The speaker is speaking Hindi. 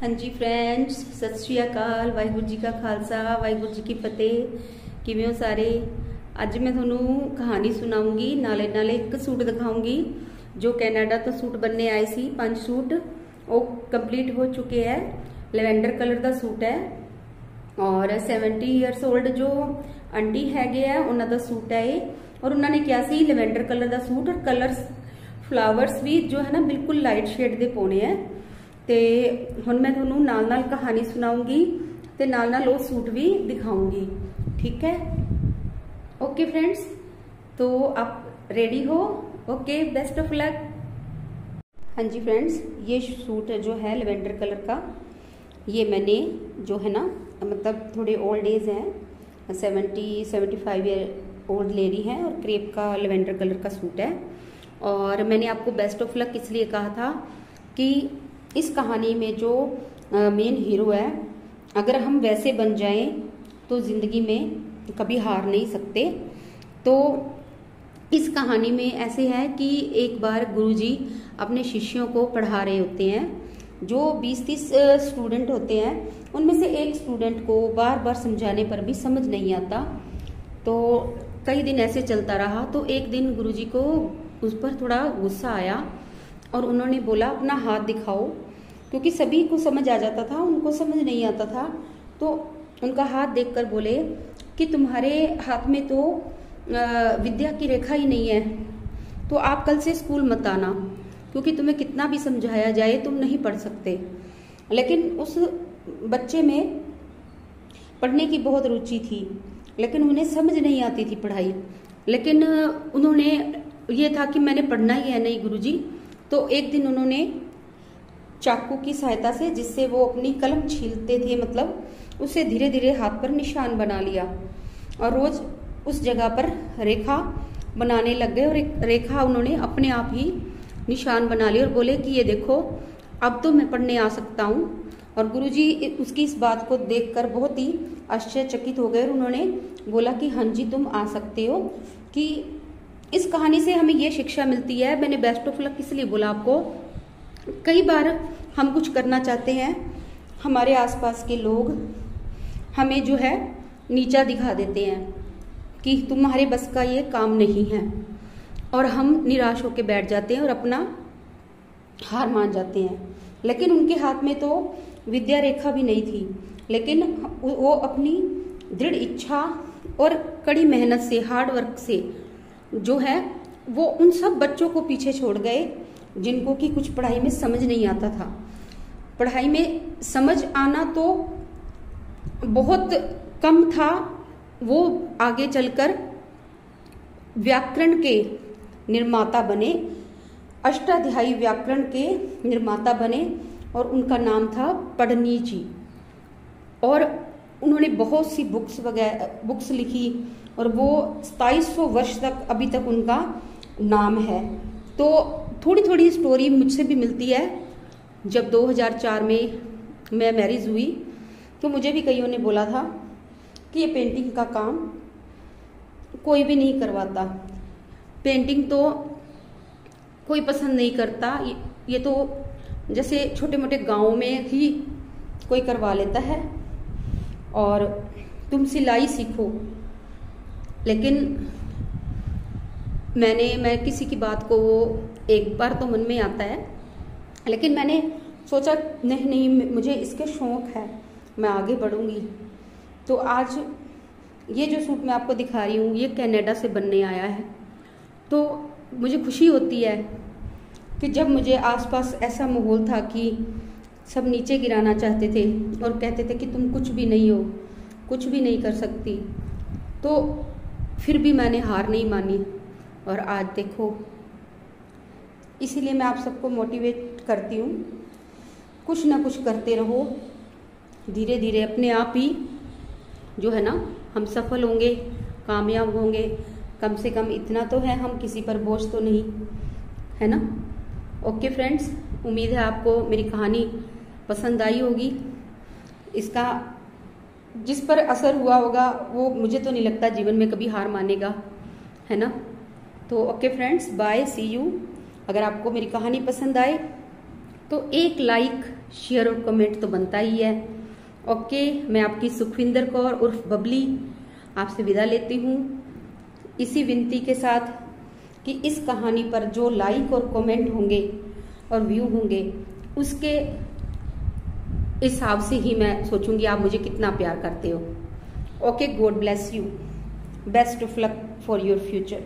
हाँ जी फ्रेंड्स, सत श्री अकाल। वाहिगुरू जी का खालसा, वाहिगुरू जी की फतेह। किवें हो सारे। अज मैं थोनू कहानी सुनाऊंगी, नाले नाले एक सूट दिखाऊंगी जो कैनेडा तो सूट बनने आए सी। 5 सूट वो कंप्लीट हो चुके हैं। लैवेंडर कलर का सूट है और 70 ईयर्स ओल्ड जो आंटी हैगे है उन्हों का सूट है ये। और उन्होंने क्या सी लैवेंडर कलर का सूट और कलर्स फ्लावर्स भी जो है ना बिल्कुल लाइट शेड के पाने हैं। ते हुण मैं थोनू नाल नाल कहानी सुनाऊंगी ते नाल नाल वो सूट भी दिखाऊंगी। ठीक है, ओके फ्रेंड्स, तो आप रेडी हो? Okay, best of luck. हाँ जी फ्रेंड्स, ये सूट जो है लैवेंडर कलर का, ये मैंने जो है ना मतलब थोड़े ओल्ड एज हैं, 70-75 ईयर ओल्ड लेडी है और क्रेप का लैवेंडर कलर का सूट है। और मैंने आपको बेस्ट ऑफ लक इसलिए कहा था कि इस कहानी में जो मेन हीरो है, अगर हम वैसे बन जाएं तो जिंदगी में कभी हार नहीं सकते। तो इस कहानी में ऐसे है कि एक बार गुरुजी अपने शिष्यों को पढ़ा रहे होते हैं। जो 20-30 स्टूडेंट होते हैं उनमें से एक स्टूडेंट को बार बार समझाने पर भी समझ नहीं आता। तो कई दिन ऐसे चलता रहा। तो एक दिन गुरुजी को उस पर थोड़ा गुस्सा आया और उन्होंने बोला अपना हाथ दिखाओ, क्योंकि सभी को समझ आ जाता था, उनको समझ नहीं आता था। तो उनका हाथ देखकर बोले कि तुम्हारे हाथ में तो विद्या की रेखा ही नहीं है, तो आप कल से स्कूल मत आना, क्योंकि तुम्हें कितना भी समझाया जाए तुम नहीं पढ़ सकते। लेकिन उस बच्चे में पढ़ने की बहुत रुचि थी, लेकिन उन्हें समझ नहीं आती थी पढ़ाई। लेकिन उन्होंने ये था कि मैंने पढ़ना ही है नहीं गुरुजी। तो एक दिन उन्होंने चाकू की सहायता से, जिससे वो अपनी कलम छीलते थे, मतलब उसे धीरे धीरे हाथ पर निशान बना लिया और रोज उस जगह पर रेखा बनाने लग गए। और एक रेखा उन्होंने अपने आप ही निशान बना लिया और बोले कि ये देखो अब तो मैं पढ़ने आ सकता हूँ। और गुरुजी उसकी इस बात को देखकर बहुत ही आश्चर्यचकित हो गए और उन्होंने बोला कि हाँ जी तुम आ सकते हो। कि इस कहानी से हमें ये शिक्षा मिलती है, मैंने बेस्ट ऑफ लक इसलिए बोला आपको। कई बार हम कुछ करना चाहते हैं, हमारे आसपास के लोग हमें जो है नीचा दिखा देते हैं कि तुम्हारे बस का ये काम नहीं है, और हम निराश होकर बैठ जाते हैं और अपना हार मान जाते हैं। लेकिन उनके हाथ में तो विद्या रेखा भी नहीं थी, लेकिन वो अपनी दृढ़ इच्छा और कड़ी मेहनत से, हार्ड वर्क से जो है वो उन सब बच्चों को पीछे छोड़ गए जिनको कि कुछ पढ़ाई में समझ नहीं आता था। पढ़ाई में समझ आना तो बहुत कम था, वो आगे चलकर व्याकरण के निर्माता बने, अष्टाध्यायी व्याकरण के निर्माता बने और उनका नाम था पढ़नी जी। और उन्होंने बहुत सी बुक्स लिखी और वो 2700 वर्ष तक अभी तक उनका नाम है। तो थोड़ी थोड़ी स्टोरी मुझसे भी मिलती है। जब 2004 में मैं मैरिज हुई तो मुझे भी कईयों ने बोला था कि ये पेंटिंग का काम कोई भी नहीं करवाता, पेंटिंग तो कोई पसंद नहीं करता, ये तो जैसे छोटे मोटे गाँव में ही कोई करवा लेता है, और तुम सिलाई सीखो। लेकिन मैं किसी की बात को एक बार तो मन में आता है, लेकिन मैंने सोचा नहीं मुझे इसके शौक है, मैं आगे बढ़ूंगी। तो आज ये जो सूट मैं आपको दिखा रही हूँ ये कनाडा से बनने आया है। तो मुझे खुशी होती है कि जब मुझे आसपास ऐसा माहौल था कि सब नीचे गिराना चाहते थे और कहते थे कि तुम कुछ भी नहीं हो, कुछ भी नहीं कर सकती, तो फिर भी मैंने हार नहीं मानी और आज देखो। इसीलिए मैं आप सबको मोटिवेट करती हूँ, कुछ ना कुछ करते रहो, धीरे धीरे अपने आप ही जो है ना हम सफल होंगे, कामयाब होंगे। कम से कम इतना तो है, हम किसी पर बोझ तो नहीं है ना। ओके फ्रेंड्स, उम्मीद है आपको मेरी कहानी पसंद आई होगी। इसका जिस पर असर हुआ होगा वो मुझे तो नहीं लगता जीवन में कभी हार मानेगा, है ना। तो okay friends, bye, see you. अगर आपको मेरी कहानी पसंद आए तो एक लाइक शेयर और कमेंट तो बनता ही है। ओके, मैं आपकी सुखविंदर कौर उर्फ बबली आपसे विदा लेती हूँ, इसी विनती के साथ कि इस कहानी पर जो लाइक और कमेंट होंगे और व्यू होंगे उसके हिसाब से ही मैं सोचूंगी आप मुझे कितना प्यार करते हो। Okay, God bless you, best of luck for your future.